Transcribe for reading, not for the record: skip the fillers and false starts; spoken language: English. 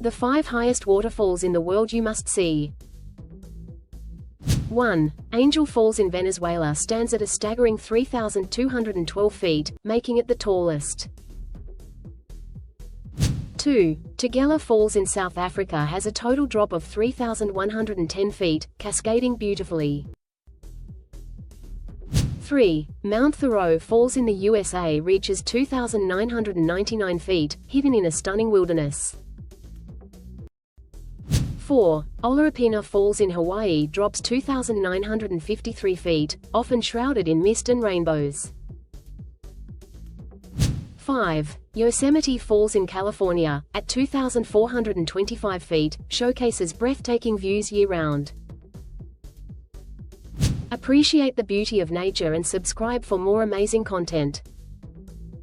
The 5 highest waterfalls in the world you must see. 1. Angel Falls in Venezuela stands at a staggering 3,212 feet, making it the tallest. 2. Tugela Falls in South Africa has a total drop of 3,110 feet, cascading beautifully. 3. Mount Thoreau Falls in the USA reaches 2,999 feet, hidden in a stunning wilderness. 4. Oloripina Falls in Hawaii drops 2,953 feet, often shrouded in mist and rainbows. 5. Yosemite Falls in California, at 2,425 feet, showcases breathtaking views year-round. Appreciate the beauty of nature and subscribe for more amazing content.